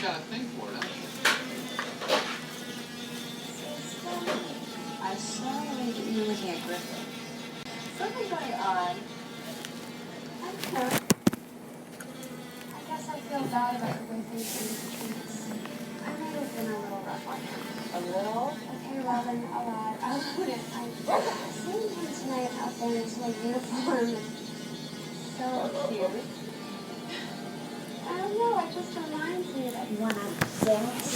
got a thing for it, huh? I saw you were looking at Griffith. Something going on. I don't know. I guess I feel bad about the way things seem to treat us. I may have been a little rough on him. A little? Okay, Robin, a lot. I wouldn't. Seeing him tonight out there in his little uniform and so cute. I don't know, it just reminds me that you want to dance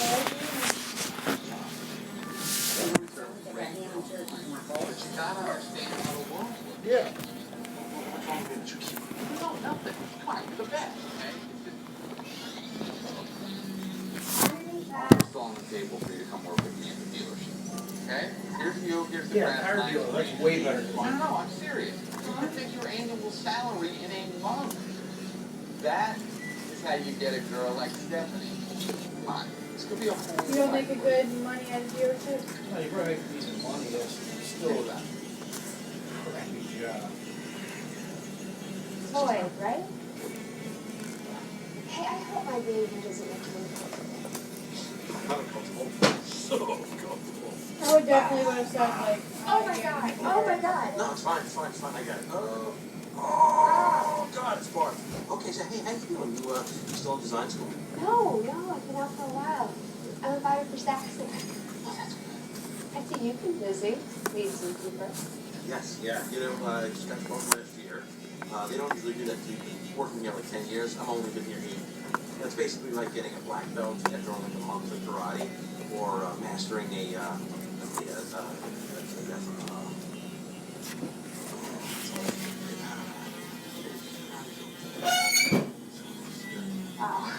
But you gotta understand how the world works. Yeah. What's wrong with you? No, nothing. Come on, you're the best, okay? I'm still on the table for you to come work with me in the dealership. Okay? Here's you, here's the Yeah, car brass dealer, knuckles. that's way better than No, mine. I'm serious. You can take your annual salary in a month. That is how you get a girl like Stephanie. Come on. This could be a whole You don't make a life. good money at a dealership? No, you probably make decent money, that's still a crappy job. Boyd, right? Hey, I hope my baby doesn't make you So comfortable. I would definitely want to start like. Oh my god! Oh my god! No, it's fine, I got it. Oh, God, it's Bart. Okay, so hey, how you doing? You still in design school? No, I've been out for a while. I'm a buyer for Saxon. Oh, that's good. I see you've been busy. Lead zookeeper. Yes, yeah. You know, I just got promoted last year. They don't usually do that to you. Working here like 10 years. I've only been here 8. That's basically like getting a black belt after only a month of karate, or mastering Wow.